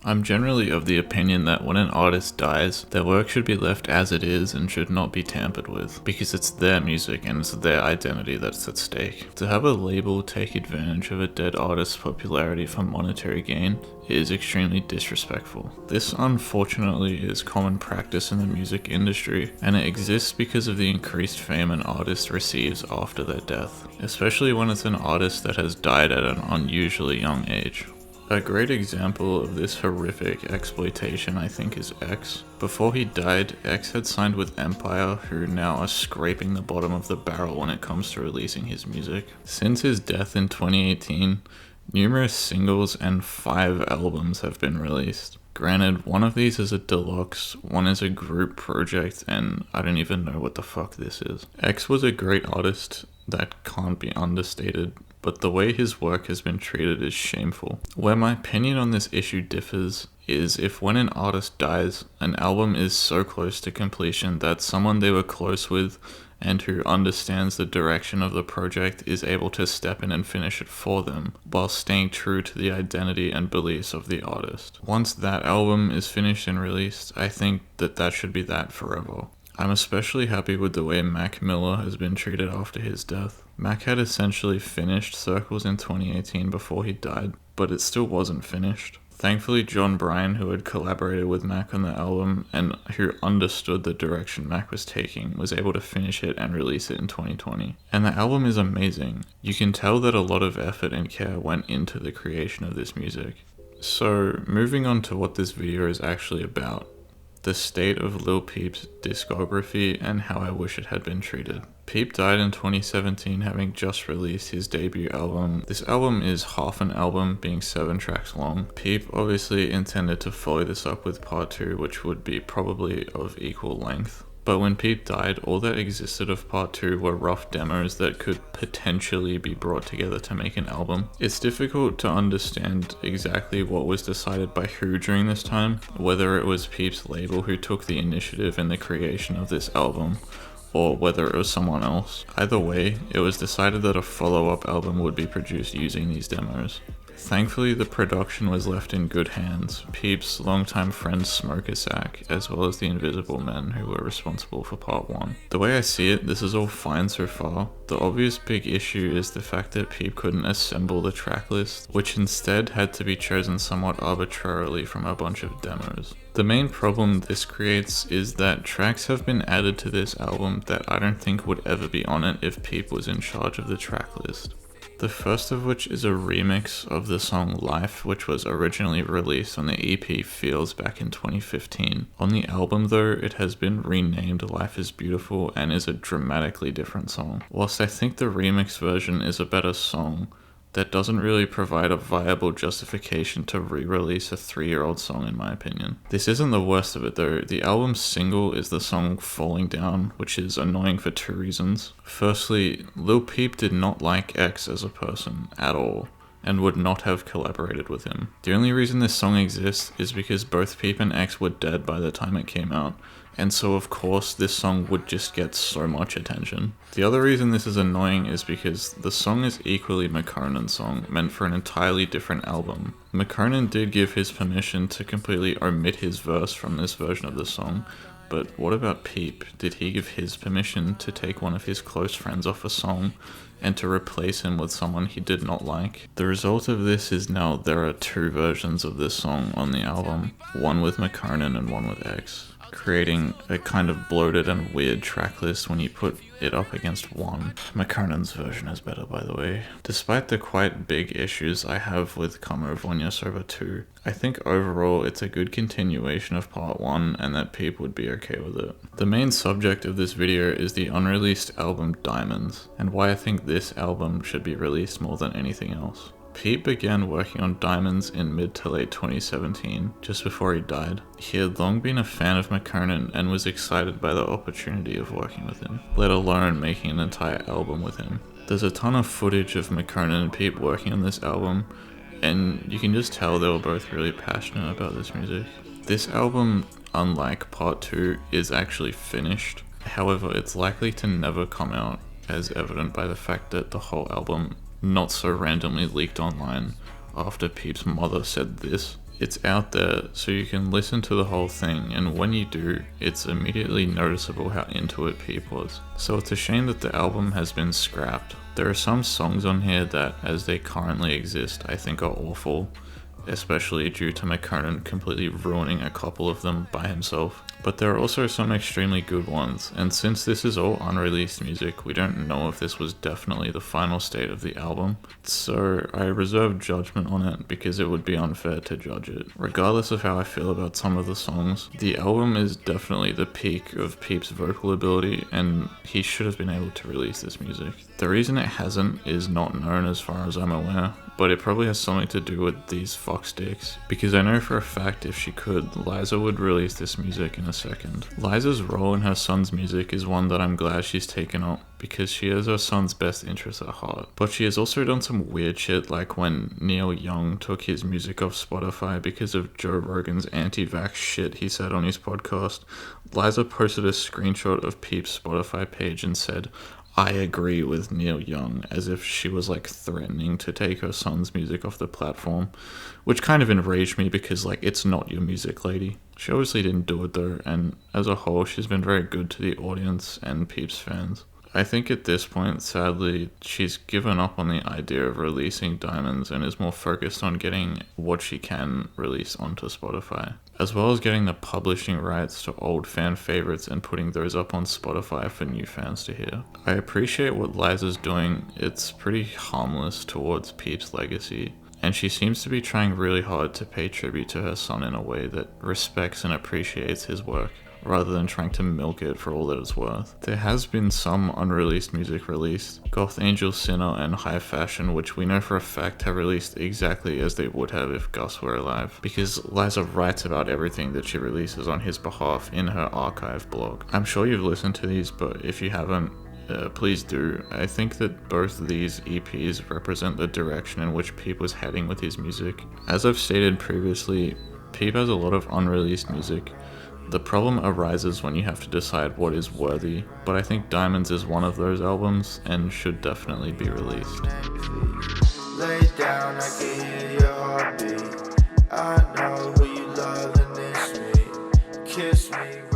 I'm generally of the opinion that when an artist dies, their work should be left as it is and should not be tampered with, because it's their music and it's their identity that's at stake. To have a label take advantage of a dead artist's popularity for monetary gain is extremely disrespectful. This unfortunately is common practice in the music industry, and it exists because of the increased fame an artist receives after their death, especially when it's an artist that has died at an unusually young age. A great example of this horrific exploitation I think is X. Before he died, X had signed with Empire, who now are scraping the bottom of the barrel when it comes to releasing his music. Since his death in 2018, numerous singles and 5 albums have been released. Granted, one of these is a deluxe, one is a group project, and I don't even know what the fuck this is. X was a great artist that can't be understated, but the way his work has been treated is shameful. Where my opinion on this issue differs is if when an artist dies, an album is so close to completion that someone they were close with and who understands the direction of the project is able to step in and finish it for them, while staying true to the identity and beliefs of the artist. Once that album is finished and released, I think that should be that forever. I'm especially happy with the way Mac Miller has been treated after his death. Mac had essentially finished Circles in 2018 before he died, but it still wasn't finished. Thankfully, John Bryan, who had collaborated with Mac on the album and who understood the direction Mac was taking, was able to finish it and release it in 2020. And the album is amazing. You can tell that a lot of effort and care went into the creation of this music. So, moving on to what this video is actually about. The state of Lil Peep's discography and how I wish it had been treated. Peep died in 2017, having just released his debut album. This album is half an album, being 7 tracks long. Peep obviously intended to follow this up with part 2, which would be probably of equal length. But when Peep died, all that existed of part 2 were rough demos that could potentially be brought together to make an album. It's difficult to understand exactly what was decided by who during this time, whether it was Peep's label who took the initiative in the creation of this album, or whether it was someone else. Either way, it was decided that a follow-up album would be produced using these demos. Thankfully, the production was left in good hands, Peep's longtime friend Smoker Sack, as well as the Invisible Men who were responsible for part 1. The way I see it, this is all fine so far. The obvious big issue is the fact that Peep couldn't assemble the tracklist, which instead had to be chosen somewhat arbitrarily from a bunch of demos. The main problem this creates is that tracks have been added to this album that I don't think would ever be on it if Peep was in charge of the tracklist. The first of which is a remix of the song Life, which was originally released on the EP Feels back in 2015. On the album though, it has been renamed Life is Beautiful and is a dramatically different song. Whilst I think the remix version is a better song, that doesn't really provide a viable justification to re-release a 3-year-old song in my opinion. This isn't the worst of it though. The album's single is the song Falling Down, which is annoying for 2 reasons. Firstly, Lil Peep did not like X as a person at all, and would not have collaborated with him. The only reason this song exists is because both Peep and X were dead by the time it came out, and so of course this song would just get so much attention. The other reason this is annoying is because the song is equally Makonnen's song, meant for an entirely different album. Makonnen did give his permission to completely omit his verse from this version of the song, but what about Peep? Did he give his permission to take one of his close friends off a song and to replace him with someone he did not like? The result of this is now there are 2 versions of this song on the album, one with Makonnen and one with X, creating a kind of bloated and weird tracklist when you put it up against one. Makonnen's version is better, by the way. Despite the quite big issues I have with Kamo Vonya Sober 2, I think overall it's a good continuation of part 1 and that people would be okay with it. The main subject of this video is the unreleased album Diamonds, and why I think this album should be released more than anything else. Pete began working on Diamonds in mid to late 2017, just before he died. He had long been a fan of Makonnen and was excited by the opportunity of working with him, let alone making an entire album with him. There's a ton of footage of Makonnen and Pete working on this album, and you can just tell they were both really passionate about this music. This album, unlike part 2, is actually finished. However, it's likely to never come out, as evident by the fact that the whole album not so randomly leaked online after Peep's mother said this It's out there, so you can listen to the whole thing, and when you do, it's immediately noticeable how into it Peep was. So it's a shame that the album has been scrapped. There are some songs on here that, as they currently exist, I think are awful, especially due to Makonnen completely ruining a couple of them by himself. But there are also some extremely good ones, and since this is all unreleased music, we don't know if this was definitely the final state of the album, so I reserve judgment on it because it would be unfair to judge it. Regardless of how I feel about some of the songs, the album is definitely the peak of Peep's vocal ability, and he should have been able to release this music. The reason it hasn't is not known as far as I'm aware, but it probably has something to do with these fucksticks, because I know for a fact if she could, Liza would release this music in a second. Liza's role in her son's music is one that I'm glad she's taken up, because she has her son's best interests at heart. But she has also done some weird shit, like when Neil Young took his music off Spotify because of Joe Rogan's anti-vax shit he said on his podcast. Liza posted a screenshot of Peep's Spotify page and said, "I agree with Neil Young," as if she was like threatening to take her son's music off the platform, which kind of enraged me because like it's not your music, lady. She obviously didn't do it though, and as a whole she's been very good to the audience and Peep's fans. I think at this point, sadly, she's given up on the idea of releasing Diamonds and is more focused on getting what she can release onto Spotify, as well as getting the publishing rights to old fan favorites and putting those up on Spotify for new fans to hear. I appreciate what Liza's doing. It's pretty harmless towards Peep's legacy, and she seems to be trying really hard to pay tribute to her son in a way that respects and appreciates his work, rather than trying to milk it for all that it's worth. There has been some unreleased music released, Goth Angel Sinner and High Fashion, which we know for a fact have released exactly as they would have if Gus were alive, because Liza writes about everything that she releases on his behalf in her archive blog. I'm sure you've listened to these, but if you haven't, please do. I think that both these EPs represent the direction in which Peep was heading with his music. As I've stated previously, Peep has a lot of unreleased music. The problem arises when you have to decide what is worthy, but I think Diamonds is one of those albums and should definitely be released. Lay down, I can hear your heartbeat. I know who you love and it's me. Kiss me.